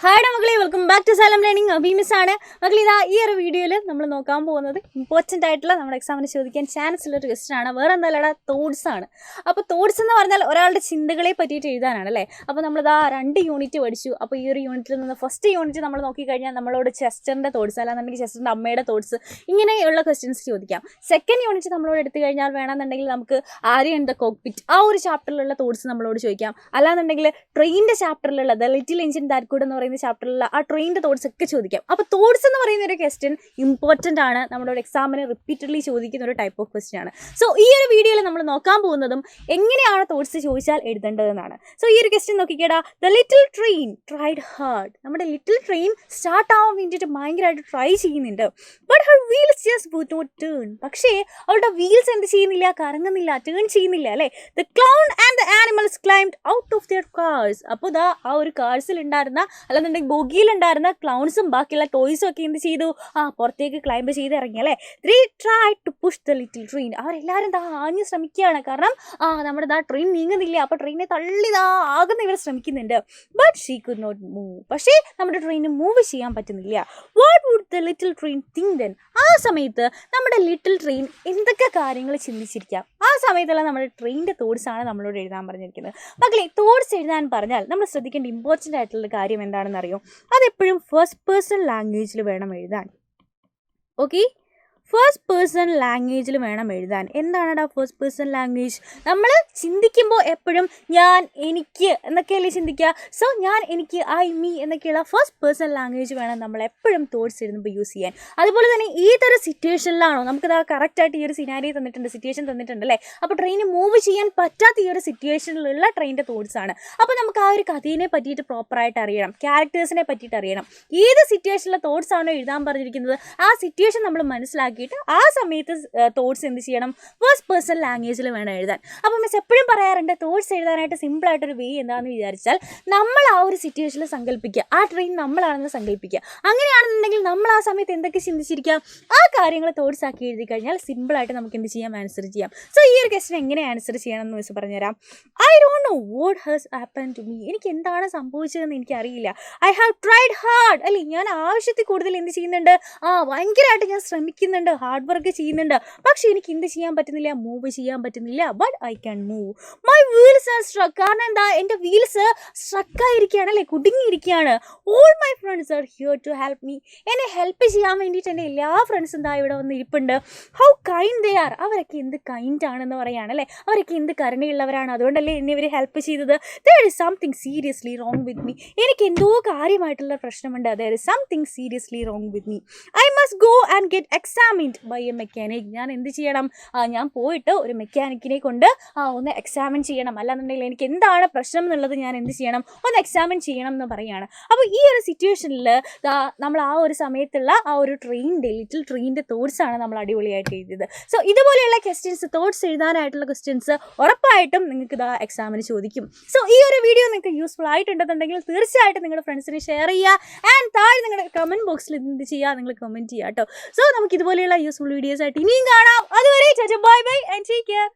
Hi മക്കളെ, welcome back to Xylem Learning. അബീമിസ് ആണ് മക്കളെ. ഇതാ ഈ ഒരു വീഡിയോയിൽ നമ്മൾ നോക്കാൻ പോകുന്നത് ഇമ്പോർട്ടൻ്റ് ആയിട്ടുള്ള നമ്മുടെ എക്സാമിന് ചോദിക്കാൻ ചാൻസ് ഉള്ളൊരു ക്വസ്റ്റൻ ആണ്. വേറെ എന്തായാലും തോട്ട്സ് ആണ്. അപ്പോൾ തോട്ട്സ് എന്ന് പറഞ്ഞാൽ ഒരാളുടെ ചിന്തകളെ പറ്റിയിട്ട് എഴുതാനാണ് അല്ലേ. അപ്പോൾ നമ്മളിതാ 2 യൂണിറ്റ് പഠിച്ചു. അപ്പോൾ ഈ ഒരു യൂണിറ്റിൽ നിന്ന് ഫസ്റ്റ് യൂണിറ്റ് നമ്മൾ നോക്കിക്കഴിഞ്ഞാൽ നമ്മളോട് ചെസ്റ്ററിൻ്റെ തോട്ട്സ്, അല്ലാന്നുണ്ടെങ്കിൽ ചെസ്റ്ററിൻ്റെ അമ്മയുടെ തോട്ട്സ്, ഇങ്ങനെയുള്ള ക്വസ്റ്റ്യൻസ് ചോദിക്കാം. സെക്കൻഡ് യൂണിറ്റ് നമ്മളോട് എടുത്തു കഴിഞ്ഞാൽ വേണമെന്നുണ്ടെങ്കിൽ നമുക്ക് ആര്യ ഇൻ ദ കോക്പിറ്റ് ആ ഒരു ചാപ്റ്ററിലുള്ള തോട്ട്സ് നമ്മളോട് ചോദിക്കാം. അല്ലാന്നുണ്ടെങ്കിൽ ട്രെയിനിൻ്റെ ചാപ്റ്ററിലുള്ള The Little Engine That Could എന്ന് പറയുന്ന ചാപ്റ്ററിലുള്ള ആ ട്രെയിനിൻ്റെ തോട്ട്സ് ഒക്കെ ചോദിക്കാം. അപ്പോൾ തോട്ട്സ് എന്ന് പറയുന്ന ഒരു ക്വസ്റ്റ്യൻ ഇമ്പോർട്ടൻ്റ് ആണ്, നമ്മുടെ ഒരു എക്സാമിന് റിപ്പീറ്റഡ്ലി ചോദിക്കുന്ന ഒരു ടൈപ്പ് ഓഫ് ക്വസ്റ്റ്യൻ ആണ്. സോ ഈ ഒരു വീഡിയോയിൽ നമ്മൾ നോക്കാൻ പോകുന്നതും എങ്ങനെയാണ് തോട്ട്സ് ചോദിച്ചാൽ എഴുതേണ്ടതെന്നാണ്. സോ ഈ ഒരു ക്വസ്റ്റ്യൻ നോക്കിക്കേടാ. The little train tried hard. നമ്മുടെ ലിറ്റിൽ ട്രെയിൻ സ്റ്റാർട്ട് ആവാൻ വേണ്ടിയിട്ട് ഭയങ്കരമായിട്ട് ട്രൈ ചെയ്യുന്നുണ്ട്. But her wheels just would not turn. പക്ഷേ അവളുടെ വീൽസ് എന്ത് ചെയ്യുന്നില്ല, കറങ്ങുന്നില്ല, ടേൺ ചെയ്യുന്നില്ല അല്ലേ. The clown and the animals climbed out of their cars. അപ്പോൾ ഇതാ ആ ഒരു കാർസിൽ ഉണ്ടായിരുന്ന, അല്ലെന്നുണ്ടെങ്കിൽ ബോഗിയിലുണ്ടായിരുന്ന ക്ലൗൺസും ബാക്കിയുള്ള ടോയ്സും ഒക്കെ എന്ത് ചെയ്തു, പുറത്തേക്ക് ക്ലൈംബ് ചെയ്ത് ഇറങ്ങി അല്ലേ. They tried to push the little train. അവരെല്ലാവരും ദാ ആഞ്ഞ് ശ്രമിക്കുകയാണ്. കാരണം നമ്മുടെ ദാ ട്രെയിൻ നീങ്ങുന്നില്ല. അപ്പോൾ ട്രെയിനെ തള്ളി ആകുന്ന ഇവർ ശ്രമിക്കുന്നുണ്ട്. But she could not move. പക്ഷേ നമ്മുടെ ട്രെയിന് മൂവ് ചെയ്യാൻ പറ്റുന്നില്ല. What would the little train think then? ആ സമയത്ത് നമ്മുടെ ലിറ്റിൽ ട്രെയിൻ എന്തൊക്കെ കാര്യങ്ങൾ ചിന്തിച്ചിരിക്കാം? ആ സമയത്തുള്ള നമ്മുടെ ട്രെയിനിൻ്റെ തോട്ട്സ് ആണ് നമ്മളോട് എഴുതാൻ പറഞ്ഞിരിക്കുന്നത്. മക്കളെ, തോട്ട്സ് എഴുതാൻ പറഞ്ഞാൽ നമ്മൾ ശ്രദ്ധിക്കേണ്ട ഇമ്പോർട്ടൻ്റ് ആയിട്ടുള്ള കാര്യം എന്താണെന്ന് അറിയോ? അതെപ്പോഴും ഫസ്റ്റ് പേഴ്സൺ ലാംഗ്വേജിൽ വേണം എഴുതാൻ. ഓക്കെ, ഫസ്റ്റ് പേഴ്സൺ ലാംഗ്വേജിൽ വേണം എഴുതാൻ. എന്താണെടാ ഫസ്റ്റ് പേഴ്സൺ ലാംഗ്വേജ്? നമ്മൾ ചിന്തിക്കുമ്പോൾ എപ്പോഴും ഞാൻ, എനിക്ക് എന്നൊക്കെയല്ലേ ചിന്തിക്കുക. സോ ഞാൻ, എനിക്ക്, ഐ, മീ എന്നൊക്കെയുള്ള ഫസ്റ്റ് പേഴ്സൺ ലാംഗ്വേജ് വേണം നമ്മൾ എപ്പോഴും തോട്ട്സ് എഴുതുമ്പോൾ യൂസ് ചെയ്യാൻ. അതുപോലെ തന്നെ ഏതൊരു സിറ്റുവേഷനിലാണോ നമുക്കിത് കറക്റ്റായിട്ട് ഈ ഒരു സിനാരിയോ തന്നിട്ടുണ്ട്, സിറ്റുവേഷൻ തന്നിട്ടുണ്ട് അല്ലേ. അപ്പോൾ ട്രെയിന് മൂവ് ചെയ്യാൻ പറ്റാത്ത ഈ ഒരു സിറ്റുവേഷനിലുള്ള ട്രെയിനിൻ്റെ തോട്ട്സ് ആണ്. അപ്പോൾ നമുക്ക് ആ ഒരു കഥയെ പറ്റിയിട്ട് പ്രോപ്പറായിട്ട് അറിയണം, ക്യാരക്ടേഴ്സിനെ പറ്റിയിട്ട് അറിയണം. ഏത് സിറ്റുവേഷനിലെ തോട്ട്സ് ആണോ എഴുതാൻ പറഞ്ഞിരിക്കുന്നത് ആ സിറ്റുവേഷൻ നമ്മൾ മനസ്സിലാക്കി ആ സമയത്ത് തോട്ട്സ് എന്ത് ചെയ്യണം, ഫസ്റ്റ് പേഴ്സൺ ലാംഗ്വേജിൽ വേണം എഴുതാൻ. അപ്പോൾ മിസ് എപ്പോഴും പറയാറുണ്ട്, തോട്ട്സ് എഴുതാനായിട്ട് സിമ്പിളായിട്ടൊരു വേ എന്താണെന്ന് വിചാരിച്ചാൽ നമ്മൾ ആ ഒരു സിറ്റുവേഷനിൽ സങ്കല്പിക്കുക, ആ ട്രെയിൻ നമ്മളാണെന്ന് സങ്കല്പിക്കുക. അങ്ങനെയാണെന്നുണ്ടെങ്കിൽ നമ്മൾ ആ സമയത്ത് എന്തൊക്കെ ചിന്തിച്ചിരിക്കാം, ആ കാര്യങ്ങൾ തോട്ട്സ് ആക്കി എഴുതി കഴിഞ്ഞാൽ സിമ്പിളായിട്ട് നമുക്ക് എന്ത് ചെയ്യാം, ആൻസർ ചെയ്യാം. സോ ഈ ഒരു ക്വസ്റ്റൻ എങ്ങനെ ആൻസർ ചെയ്യണം എന്ന് മിസ് പറഞ്ഞുതരാം. I don't know what has happen to me. എനിക്ക് എന്താണ് സംഭവിച്ചതെന്ന് എനിക്കറിയില്ല. I have tried hard. അല്ലേ, ഞാൻ ആവശ്യത്തിൽ കൂടുതൽ എന്ത് ചെയ്യുന്നുണ്ട്, ഭയങ്കരമായിട്ട് ഞാൻ ശ്രമിക്കുന്നുണ്ട്, ഹാർഡ് വർക്ക് ചെയ്യുന്നുണ്ട്. പക്ഷെ എനിക്ക് എന്ത് ചെയ്യാൻ പറ്റുന്നില്ല, മൂവ് ചെയ്യാൻ പറ്റുന്നില്ല. But I can move. My wheels are struck. കാരണം എന്താ, എൻ്റെ വീൽസ് സ്ട്രക്കായിരിക്കുകയാണ് അല്ലേ, കുടുങ്ങിയിരിക്കുകയാണ്. All my friends are here to help me. എന്നെ ഹെൽപ്പ് ചെയ്യാൻ വേണ്ടിയിട്ട് എൻ്റെ എല്ലാ ഫ്രണ്ട്സും എന്താ ഇവിടെ വന്ന് ഇരിപ്പുണ്ട്. How kind they are. അവരൊക്കെ എന്ത് കൈൻഡ് ആണെന്ന് പറയുകയാണല്ലേ, അവരൊക്കെ എന്ത് കരുണയുള്ളവരാണ്, അതുകൊണ്ടല്ലേ എന്നെ ഇവർ ഹെൽപ്പ് ചെയ്തത്. There is something seriously wrong with me. എനിക്ക് എന്തോ കാര്യമായിട്ടുള്ള പ്രശ്നമുണ്ട്. There is something seriously wrong with me. I must go and get examined by a mechanic. ഞാൻ എന്ത് ചെയ്യണം, ഞാൻ പോയിട്ട് ഒരു മെക്കാനിക്കിനെ കൊണ്ട് ഒന്ന് എക്സാമിൻ ചെയ്യണം. അല്ലാന്നുണ്ടെങ്കിൽ എനിക്ക് എന്താണ് പ്രശ്നം എന്നുള്ളത് ഞാൻ എന്ത് ചെയ്യണം, ഒന്ന് എക്സാമിൻ ചെയ്യണം എന്ന് പറയുകയാണ്. അപ്പോൾ ഈ ഒരു സിറ്റുവേഷനിൽ നമ്മൾ ആ ഒരു സമയത്തുള്ള ആ ഒരു ലിറ്റിൽ ട്രെയിനിൻ്റെ തോട്ട്സ് ആണ് നമ്മൾ അടിപൊളിയായിട്ട് എഴുതിയത്. സോ ഇതുപോലെയുള്ള ക്വസ്റ്റ്യൻസ്, തോട്ട്സ് എഴുതാനായിട്ടുള്ള ക്വസ്റ്റ്യൻസ് ഉറപ്പായിട്ടും നിങ്ങൾക്ക് ഇതാ എക്സാമിന് ചോദിക്കും. സോ ഈ ഒരു വീഡിയോ നിങ്ങൾക്ക് യൂസ്ഫുൾ ആയിട്ടുണ്ടെന്നുണ്ടെങ്കിൽ തീർച്ചയായിട്ടും നിങ്ങളുടെ ഫ്രണ്ട്സിന് ഷെയർ ചെയ്യുക. ആൻഡ് താഴെ നിങ്ങളുടെ കമൻറ്റ് ബോക്സിൽ എന്ത് ചെയ്യുക, നിങ്ങൾ കമൻറ്റ് ചെയ്യുക കേട്ടോ. സോ നമുക്ക് ഇതുപോലെയുള്ള യൂസ്ഫുൾ വീഡിയോസ് ആയിട്ട് ഇനിയും കാണാം. അതുവരെ bye bye and take care.